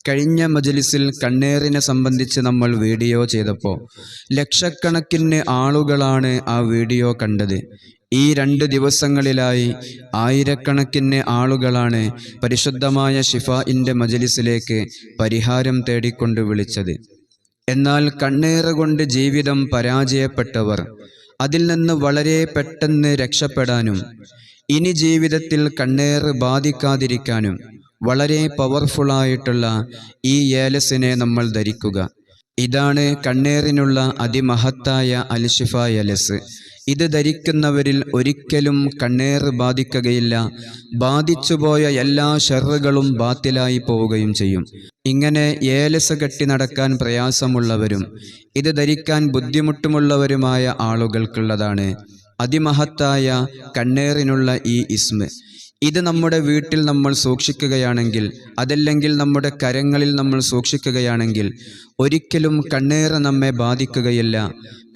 കഴിഞ്ഞ മജ്ലിസിൽ കണ്ണേറിനെ സംബന്ധിച്ച് നമ്മൾ വീഡിയോ ചെയ്തപ്പോൾ ലക്ഷക്കണക്കിന് ആളുകളാണ് ആ വീഡിയോ കണ്ടത്. ഈ 2 ദിവസങ്ങളിലായി ആയിരക്കണക്കിന് ആളുകളാണ് പരിശുദ്ധമായ ശിഫാഇന്റെ മജ്ലിസിലേക്ക് പരിഹാരം തേടിക്കൊണ്ട് വിളിച്ചത്. എന്നാൽ കണ്ണേറ് കൊണ്ട് ജീവിതം പരാജയപ്പെട്ടവർ അതിൽ നിന്ന് വളരെ പെട്ടെന്ന് രക്ഷപ്പെടാനും ഇനി ജീവിതത്തിൽ കണ്ണേറ് ബാധിക്കാതിരിക്കാനും വളരെ പവർഫുള്ളായിട്ടുള്ള ഈ ഏലസിനെ നമ്മൾ ധരിക്കുക. ഇതാണ് കണ്ണേറിനുള്ള അതിമഹത്തായ അൽഷിഫ ഏലസ്. ഇത് ധരിക്കുന്നവരിൽ ഒരിക്കലും കണ്ണേറ് ബാധിക്കുകയില്ല. ബാധിച്ചുപോയ എല്ലാ ഷർറുകളും ബാത്തിലായി പോവുകയും ചെയ്യും. ഇങ്ങനെ ഏലസ് കെട്ടി നടക്കാൻ പ്രയാസമുള്ളവരും ഇത് ധരിക്കാൻ ബുദ്ധിമുട്ടുമുള്ളവരുമായ ആളുകൾക്കുള്ളതാണ് അതിമഹത്തായ കണ്ണേറിനുള്ള ഈ ഇസ്മ. ഇത് നമ്മുടെ വീട്ടിൽ നമ്മൾ സൂക്ഷിക്കുകയാണെങ്കിൽ, അതല്ലെങ്കിൽ നമ്മുടെ കരങ്ങളിൽ നമ്മൾ സൂക്ഷിക്കുകയാണെങ്കിൽ ഒരിക്കലും കണ്ണേറ് നമ്മെ ബാധിക്കുകയില്ല.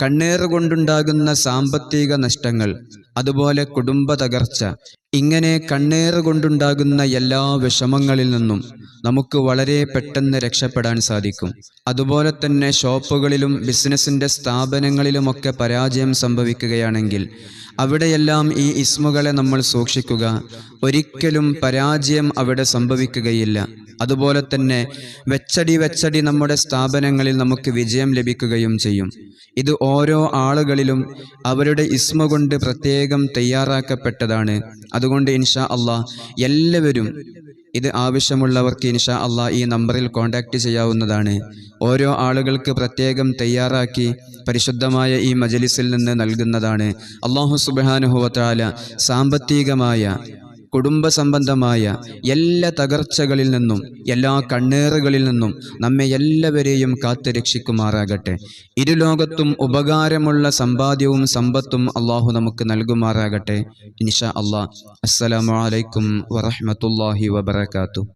കണ്ണേറ് കൊണ്ടുണ്ടാകുന്ന സാമ്പത്തിക നഷ്ടങ്ങൾ, അതുപോലെ കുടുംബ തകർച്ച, ഇങ്ങനെ കണ്ണേറ് കൊണ്ടുണ്ടാകുന്ന എല്ലാ വിഷമങ്ങളിൽ നിന്നും നമുക്ക് വളരെ പെട്ടെന്ന് രക്ഷപ്പെടാൻ സാധിക്കും. അതുപോലെ തന്നെ ഷോപ്പുകളിലും ബിസിനസ്സിൻ്റെ സ്ഥാപനങ്ങളിലുമൊക്കെ പരാജയം സംഭവിക്കുകയാണെങ്കിൽ അവിടെയെല്ലാം ഈ ഇസ്മുകളെ നമ്മൾ സൂക്ഷിക്കുക. ഒരിക്കലും പരാജയം അവിടെ സംഭവിക്കുകയില്ല. അതുപോലെ തന്നെ വെച്ചടി നമ്മുടെ സ്ഥാപനങ്ങളിൽ നമുക്ക് വിജയം ലഭിക്കുകയും ചെയ്യും. ഇത് ഓരോ ആളുകളിലും അവരുടെ ഇസ്മ കൊണ്ട് പ്രത്യേകം തയ്യാറാക്കപ്പെട്ടതാണ്. അതുകൊണ്ട് ഇൻഷാ അള്ളാഹ് എല്ലാവരും ഇത് ആവശ്യമുള്ളവർക്ക് ഇൻഷാ അള്ളാഹ് ഈ നമ്പറിൽ കോൺടാക്റ്റ് ചെയ്യാവുന്നതാണ്. ഓരോ ആളുകൾക്ക് പ്രത്യേകം തയ്യാറാക്കി പരിശുദ്ധമായ ഈ മജ്ലിസിൽ നിന്ന് നൽകുന്നതാണ്. അല്ലാഹു സുബ്ഹാനഹു വ തആല സാമ്പത്തികമായ കുടുംബ സംബന്ധമായ എല്ലാ തകർച്ചകളിൽ നിന്നും എല്ലാ കണ്ണേറുകളിൽ നിന്നും നമ്മെ എല്ലാവരെയും കാത്തുരക്ഷിക്കുമാറാകട്ടെ. ഇരുലോകത്തും ഉപകാരമുള്ള സമ്പാദ്യവും സമ്പത്തും അള്ളാഹു നമുക്ക് നൽകുമാറാകട്ടെ. ഇൻഷാ അള്ളാഹ്. അസ്സലാമു അലൈക്കും വറഹ്മത്തുള്ളാഹി വബറകാതുഹു.